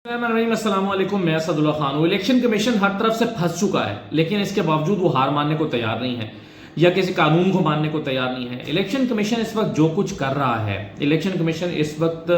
السلام علیکم، میں اسد اللہ خان ہوں۔ الیکشن کمیشن ہر طرف سے پھنس چکا ہے، لیکن اس کے باوجود وہ ہار ماننے کو تیار نہیں ہے یا کسی قانون کو ماننے کو تیار نہیں ہے۔ الیکشن کمیشن اس وقت جو کچھ کر رہا ہے، الیکشن کمیشن اس وقت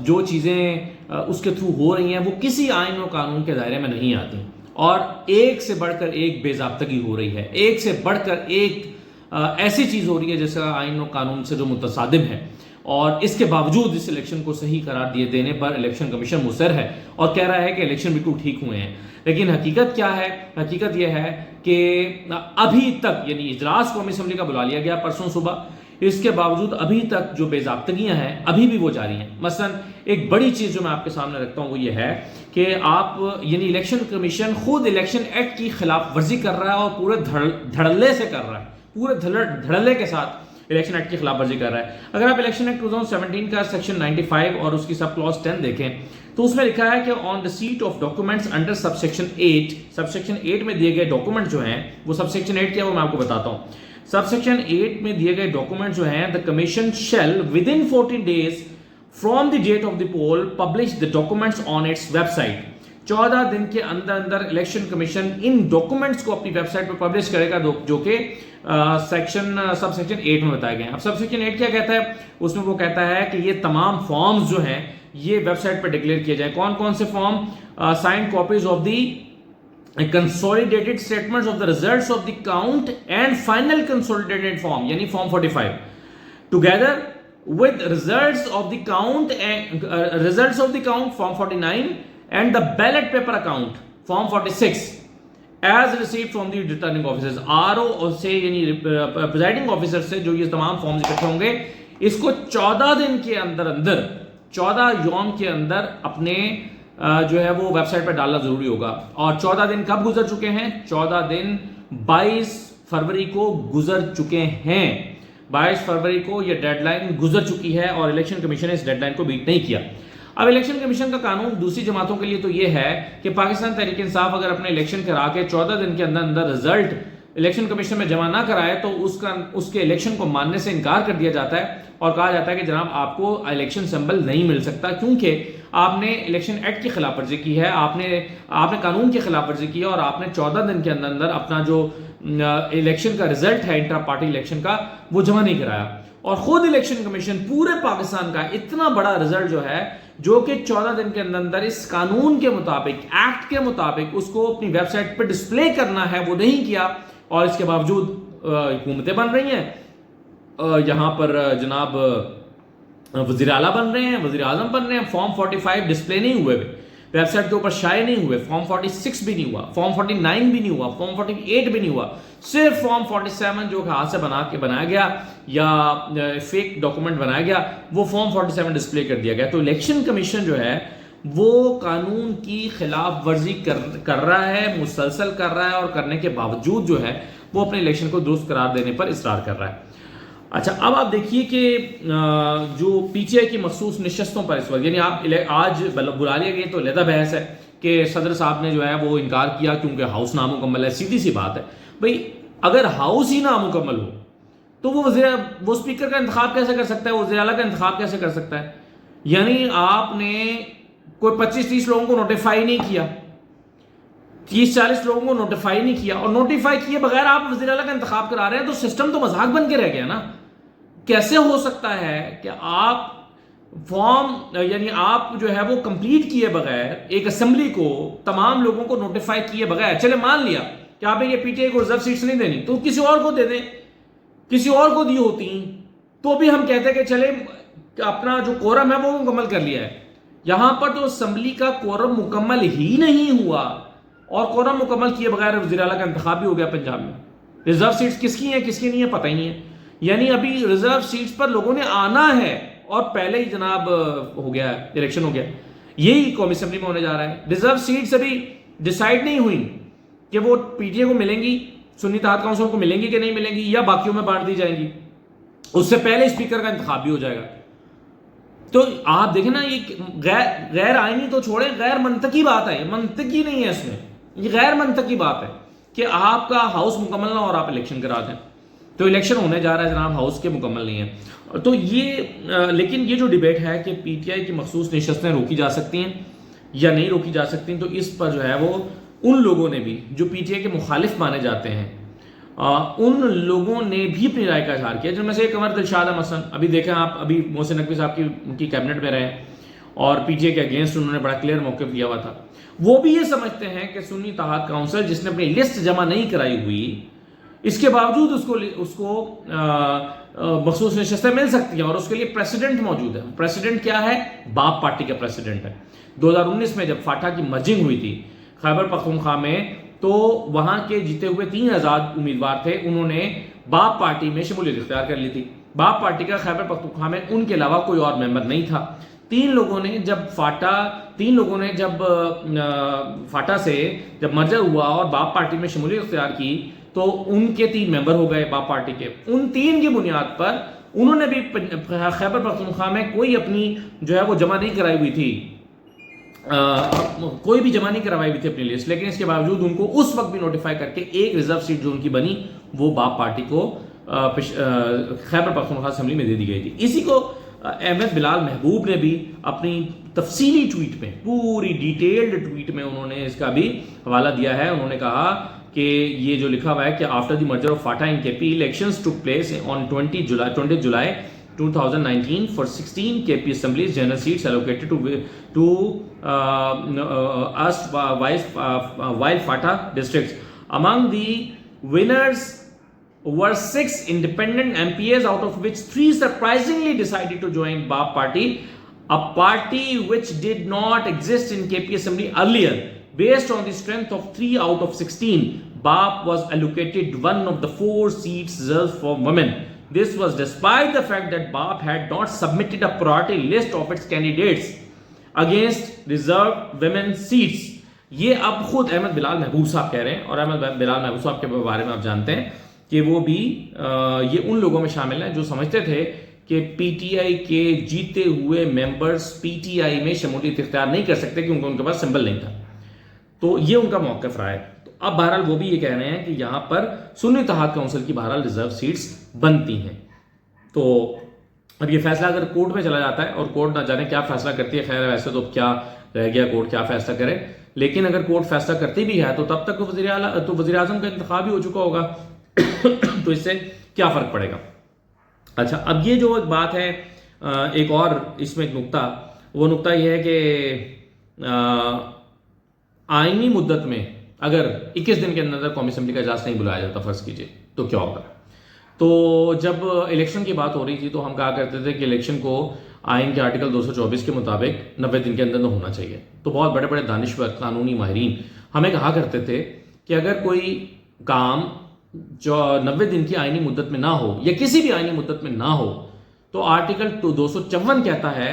جو چیزیں اس کے تھرو ہو رہی ہیں وہ کسی آئین و قانون کے دائرے میں نہیں آتی، اور ایک سے بڑھ کر ایک بے ضابطگی ہو رہی ہے، ایک سے بڑھ کر ایک ایسی چیز ہو رہی ہے جیسا آئین و قانون سے جو متصادم ہے، اور اس کے باوجود اس الیکشن کو صحیح قرار دینے پر الیکشن کمیشن مصر ہے اور کہہ رہا ہے کہ الیکشن بالکل ٹھیک ہوئے ہیں۔ لیکن حقیقت کیا ہے؟ حقیقت یہ ہے کہ ابھی تک، یعنی اجلاس قومی اسمبلی کا بلا لیا گیا پرسوں صبح، اس کے باوجود ابھی تک جو بے ضابطگیاں ہیں ابھی بھی وہ جاری ہیں۔ مثلا ایک بڑی چیز جو میں آپ کے سامنے رکھتا ہوں وہ یہ ہے کہ آپ، یعنی الیکشن کمیشن خود الیکشن ایکٹ کی خلاف ورزی کر رہا ہے اور پورے دھڑلے سے کر رہا ہے، پورے دھڑلے کے ساتھ الیکشن ایکٹ کی خلاف ورزی کر رہا ہے۔ اگر آپ الیکشن ایکٹ 2017 کا سیکشن 95 اور اس کی سب کلاس 10 دیکھیں تو اس میں لکھا ہے کہ on receipt of documents under sub section 8 میں دیے گئے ڈاکومنٹ جو ہیں، وہ سب سیکشن 8 کیا ہے وہ میں آپ کو بتاتا ہوں۔ سب سیکشن 8 میں دیے گئے ڈاکومنٹ جو ہیں، the commission shall within 14 days from the date of the poll publish the documents on its website۔ 14 دن کے اندر الیکشن کمیشن ان ڈاکومنٹس کو اپنی ویب سائٹ پر پبلش کرے گا، جو کہ سب سیکشن 8 میں بتائے گئے ہیں۔ اب سب سیکشن 8 کیا کہتا ہے؟ اس میں وہ کہتا ہے کہ یہ تمام فارمز جو ہیں یہ ویب سائٹ پر ڈکلیئر کیے جائیں۔ کون کون سے form? Sign copies of the consolidated statements of the results of the count and final consolidated form، یعنی form 45 together with results of the count and form 49 and the ballot paper account form 46 as received from the returning officers۔ RO سے، یعنی presiding officer سے جو یہ تمام forms اکٹھے ہوں گے، اس کو 14 دن کے اندر 14 یوم کے اندر اپنے جو ہے وہ ویب سائٹ پر ڈالنا ضروری ہوگا۔ اور 14 دن کب گزر چکے ہیں؟ 14 دن 22 فروری کو گزر چکے ہیں۔ 22 فروری کو یہ ڈیڈ لائن گزر چکی ہے اور الیکشن کمیشن نے اس ڈیڈ لائن کو بیٹ نہیں کیا۔ اب الیکشن کمیشن کا قانون دوسری جماعتوں کے لیے تو یہ ہے کہ پاکستان تحریک انصاف اگر اپنے الیکشن کرا کے 14 دن کے اندر رزلٹ الیکشن کمیشن میں جمع نہ کرائے تو اس کے الیکشن کو ماننے سے انکار کر دیا جاتا ہے اور کہا جاتا ہے کہ جناب آپ کو الیکشن سمبل نہیں مل سکتا، کیونکہ آپ نے الیکشن ایکٹ کی خلاف ورزی کی ہے، آپ نے قانون کی خلاف ورزی کی ہے، اور آپ نے 14 دن کے اندر اپنا جو الیکشن کا رزلٹ ہے انٹرا پارٹی الیکشن کا وہ جمع نہیں کرایا۔ اور خود الیکشن کمیشن پورے پاکستان کا اتنا بڑا رزلٹ جو ہے، جو کہ 14 دن کے اندر اس قانون کے مطابق، ایکٹ کے مطابق اس کو اپنی ویب سائٹ پہ ڈسپلے کرنا ہے، وہ نہیں کیا، اور اس کے باوجود حکومتیں بن رہی ہیں، یہاں پر جناب وزیر اعلیٰ بن رہے ہیں، وزیر اعظم بن رہے ہیں، فارم 45 ڈسپلے نہیں ہوئے، ویب سائٹ کے اوپر شائع نہیں ہوئے، فارم 46 بھی نہیں ہوا، فارم 49 بھی نہیں ہوا، فارم 48 بھی نہیں ہوا، صرف فارم 47 جو ہاتھ سے بنایا گیا یا فیک ڈاکومنٹ بنایا گیا، وہ فارم 47 ڈسپلے کر دیا گیا۔ تو الیکشن کمیشن جو ہے وہ قانون کی خلاف ورزی کر رہا ہے، مسلسل کر رہا ہے، اور کرنے کے باوجود جو ہے وہ اپنے الیکشن کو درست قرار دینے پر اصرار کر رہا ہے۔ اچھا، اب آپ دیکھیے کہ جو پی ٹی آئی کی مخصوص نشستوں پر اس وقت، یعنی آپ آج بلا لیا گیا تو علیحدہ بحث ہے کہ صدر صاحب نے جو ہے وہ انکار کیا کیونکہ ہاؤس نامکمل ہے۔ سیدھی سی بات ہے بھئی، اگر ہاؤس ہی نامکمل ہو تو وہ اسپیکر کا انتخاب کیسے کر سکتا ہے، وزیر اعلیٰ کا انتخاب کیسے کر سکتا ہے؟ یعنی آپ نے کوئی 25-30 لوگوں کو نوٹیفائی نہیں کیا، 30-40 لوگوں کو نوٹیفائی نہیں کیا، اور نوٹیفائی کیے بغیر آپ وزیر اعلیٰ کا انتخاب کرا رہے ہیں، تو سسٹم تو مذاق بن کے رہ گیا نا۔ کیسے ہو سکتا ہے کہ آپ فارم، یعنی آپ جو ہے وہ کمپلیٹ کیے بغیر ایک اسمبلی کو، تمام لوگوں کو نوٹیفائی کیے بغیر، چلے مان لیا کہ آپ یہ پی ٹی آئی کو ریزرو سیٹس نہیں دینی تو کسی اور کو دے دیں، کسی اور کو دی ہوتی تو بھی ہم کہتے کہ چلے اپنا جو کورم ہے وہ مکمل کر لیا ہے۔ یہاں پر تو اسمبلی کا کورم مکمل ہی نہیں ہوا، اور کورم مکمل کیے بغیر وزیر اعلیٰ کا انتخاب بھی ہو گیا پنجاب میں۔ ریزرو سیٹس کس کی ہیں کس کی نہیں ہے پتہ ہی نہیں ہے، یعنی ابھی ریزرو سیٹس پر لوگوں نے آنا ہے اور پہلے ہی جناب ہو گیا ہے، الیکشن ہو گیا۔ یہی قومی اسمبلی میں ہونے جا رہا ہے۔ ریزرو سیٹس ابھی ڈیسائیڈ نہیں ہوئی کہ وہ پی ٹی آئی کو ملیں گی، سنی اتحاد کونسل کو ملیں گی کہ نہیں ملیں گی، یا باقیوں میں بانٹ دی جائیں گی، اس سے پہلے اسپیکر کا انتخاب بھی ہو جائے گا۔ تو آپ دیکھیں نا، یہ غیر آئینی تو چھوڑیں، غیر منطقی بات ہے، منطقی نہیں ہے اس میں، یہ غیر منطقی بات ہے کہ آپ کا ہاؤس مکمل نہ اور آپ الیکشن کرا دیں۔ تو الیکشن ہونے جا رہا ہے جناب، ہاؤس کے مکمل نہیں ہے۔ تو یہ لیکن یہ جو ڈیبیٹ ہے کہ پی ٹی آئی کی مخصوص نشستیں روکی جا سکتی ہیں، یا نہیں روکی جا سکتی، تو اس پر جو ہے وہ ان لوگوں نے بھی جو پی ٹی آئی کے مخالف مانے جاتے ہیں ان لوگوں نے بھی اپنی رائے کا اظہار کیا، جن میں سے ایک قمر دلشاد ہے مثلا. ابھی دیکھیں آپ، ابھی محسن نقوی صاحب کی کیبنٹ میں رہے اور پی ٹی آئی کے اگینسٹ انہوں نے بڑا کلیئر موقف لیا ہوا تھا. وہ بھی یہ سمجھتے ہیں کہ سنی اتحاد کونسل جس نے اپنی لسٹ جمع نہیں کرائی ہوئی، اس کے باوجود اس کو مخصوص نشستیں مل سکتی ہیں، اور اس کے لیے پریسیڈنٹ موجود ہے. پریسیڈنٹ کیا ہے؟ باپ پارٹی کا پریسیڈنٹ ہے. 2019 میں جب فاٹا کی مرجنگ ہوئی تھی خیبر پختونخوا میں، تو وہاں کے جیتے ہوئے 3 آزاد امیدوار تھے، انہوں نے باپ پارٹی میں شمولیت اختیار کر لی تھی. باپ پارٹی کا خیبر پختونخوا میں ان کے علاوہ کوئی اور ممبر نہیں تھا. 3 لوگوں نے جب فاٹا سے جب مرجر ہوا اور باپ پارٹی میں شمولیت اختیار کی، تو ان کے 3 ممبر ہو گئے باپ پارٹی کے. ان 3 کی بنیاد پر انہوں نے بھی خیبر پختونخوا میں کوئی اپنی جو ہے وہ جمع نہیں کرائی ہوئی تھی، کوئی بھی جمع نہیں کروائی ہوئی تھی اپنی لسٹ، لیکن اس کے باوجود ان کو اس وقت بھی نوٹیفائی کر کے ایک ریزرو سیٹ جو ان کی بنی وہ باپ پارٹی کو خیبر پختونخوا اسمبلی میں دے دی گئی تھی. اسی کو احمد بلال محبوب نے بھی اپنی تفصیلی ٹویٹ میں، پوری ڈیٹیلڈ ٹویٹ میں انہوں نے اس کا بھی حوالہ دیا ہے. انہوں نے کہا کہ یہ جو لکھا ہوا ہے کہ after the merger of FATA in K P elections took place on 20 July 2019 for 16 KP assemblies general seats allocated to us while FATA districts. Among the winners were 6 independent MPs, out of which 3 surprisingly decided to join BAP party, a party which did not exist in KP assembly earlier. Based on the strength of 3 out of 16, BAP was allocated one of the 4 seats reserved for women. This was despite the fact that BAP had not submitted a priority list of its candidates against reserved women seats. یہ اب خود احمد بلال محبوب صاحب کہہ رہے ہیں، اور احمد بلال محبوب صاحب کے بارے میں آپ جانتے ہیں کہ وہ بھی یہ ان لوگوں میں شامل ہیں جو سمجھتے تھے کہ پی ٹی آئی کے جیتے ہوئے ممبرز پی ٹی آئی میں شمولیت اختیار نہیں کر سکتے کیونکہ ان کے پاس سمبل نہیں تھا. تو یہ ان کا موقف رہا ہے. تو اب بہرحال وہ بھی یہ کہہ رہے ہیں کہ یہاں پر سنی اتحاد کونسل کی بہرحال ریزرو سیٹس بنتی ہیں. تو اب یہ فیصلہ اگر کورٹ میں چلا جاتا ہے اور کورٹ نہ جانے کیا فیصلہ کرتی ہے، خیر ویسے تو کیا رہ گیا کورٹ کیا فیصلہ کرے، لیکن اگر کورٹ فیصلہ کرتی بھی ہے تو تب تک وزیر اعظم کا انتخاب ہی ہو چکا ہوگا تو اس سے کیا فرق پڑے گا. اچھا، اب یہ جو ایک بات ہے، ایک اور اس میں ایک نقطہ، وہ نقطہ یہ ہے کہ آئینی مدت میں اگر 21 دن کے اندر قومی اسمبلی کا اجلاس نہیں بلایا جاتا فرض کیجئے تو کیا ہوگا. تو جب الیکشن کی بات ہو رہی تھی تو ہم کہا کرتے تھے کہ الیکشن کو آئین کے آرٹیکل 224 کے مطابق 90 دن کے اندر ہونا چاہیے. تو بہت بڑے بڑے دانشور قانونی ماہرین ہمیں کہا کرتے تھے کہ اگر کوئی کام جو 90 دن کی آئینی مدت میں نہ ہو یا کسی بھی آئینی مدت میں نہ ہو تو آرٹیکل 254 کہتا ہے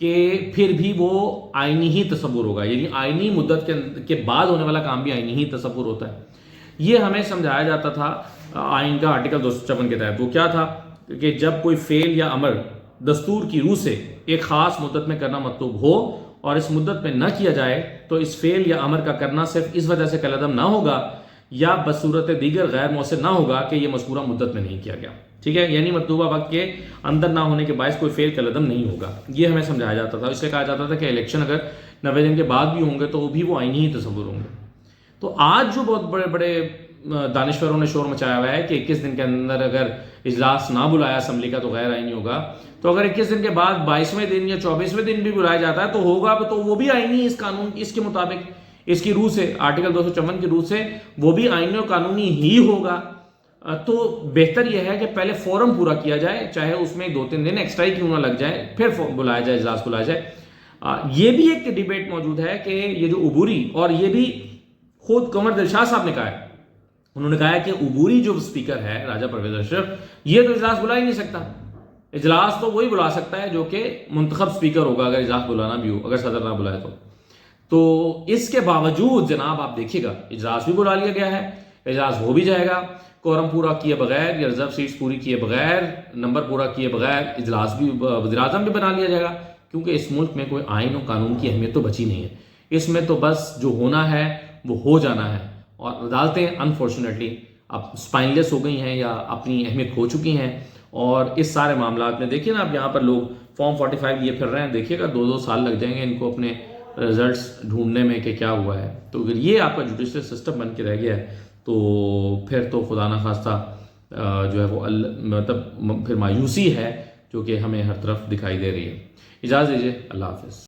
کہ پھر بھی وہ آئینی ہی تصور ہوگا، یعنی آئینی مدت کے بعد ہونے والا کام بھی آئینی ہی تصور ہوتا ہے. یہ ہمیں سمجھایا جاتا تھا آئین کا آرٹیکل 254 کے تحت. وہ کیا تھا کہ جب کوئی فعل یا امر دستور کی روح سے ایک خاص مدت میں کرنا مطلوب ہو اور اس مدت میں نہ کیا جائے تو اس فعل یا امر کا کرنا صرف اس وجہ سے کالعدم نہ ہوگا یا بصورت دیگر غیر مؤثر نہ ہوگا کہ یہ مذکورہ مدت میں نہیں کیا گیا. ٹھیک ہے، یعنی مطلوبہ وقت کے اندر نہ ہونے کے باعث کوئی فعل کالعدم نہیں ہوگا. یہ ہمیں سمجھایا جاتا تھا. اس لیے کہا جاتا تھا کہ الیکشن اگر 90 دن کے بعد بھی ہوں گے تو وہ بھی وہ آئینی ہی تصور ہوں گے. تو آج جو بہت بڑے بڑے دانشوروں نے شور مچایا ہوا ہے کہ 21 دن کے اندر اگر اجلاس نہ بلایا اسمبلی کا تو غیر آئینی ہوگا، تو اگر 21 دن کے بعد 22ویں دن یا 24ویں دن بھی بلایا جاتا ہے تو ہوگا تو وہ بھی آئینی، اس قانون اس کے مطابق، اس کی روح سے، آرٹیکل 254 کی روح سے وہ بھی آئینی اور قانونی ہی ہوگا. تو بہتر یہ ہے کہ پہلے فورم پورا کیا جائے، چاہے اس میں 2-3 دن ایکسٹرا ہی کیوں نہ لگ جائے، پھر بلایا جائے، اجلاس بلایا جائے. یہ بھی ایک ڈیبیٹ موجود ہے کہ یہ جو عبوری، اور یہ بھی خود قمر دلشاد صاحب نے کہا ہے، انہوں نے کہا ہے کہ عبوری جو اسپیکر ہے راجہ پرویز اشرف، یہ تو اجلاس بلا ہی نہیں سکتا. اجلاس تو وہی بلا سکتا ہے جو کہ منتخب اسپیکر ہوگا اگر اجلاس بلانا بھی ہو، اگر صدر نہ بلائے تو اس کے باوجود جناب آپ دیکھیے گا اجلاس بھی بلا لیا گیا ہے، اجلاس ہو بھی جائے گا، کورم پورا کیے بغیر یا ریزرو سیٹس پوری کیے بغیر، نمبر پورا کیے بغیر اجلاس بھی، وزیر اعظم بھی بنا لیا جائے گا. کیونکہ اس ملک میں کوئی آئین و قانون کی اہمیت تو بچی نہیں ہے. اس میں تو بس جو ہونا ہے وہ ہو جانا ہے. اور عدالتیں انفارچونیٹلی اب اسپائنلیس ہو گئی ہیں یا اپنی اہمیت کھو چکی ہیں. اور اس سارے معاملات میں دیکھیے نا، اب یہاں پر لوگ فارم 45 لیے پھر رہے ہیں، دیکھیے گا 2-2 سال لگ جائیں گے ان کو اپنے رزلٹس ڈھونڈنے میں کہ کیا ہوا ہے. تو اگر یہ آپ کا جوڈیشل سسٹم بن کے رہ گیا ہے تو پھر تو خدا نخواستہ جو ہے وہ مطلب پھر مایوسی ہے جو کہ ہمیں ہر طرف دکھائی دے رہی ہے. اجازت دیجیے، اللہ حافظ.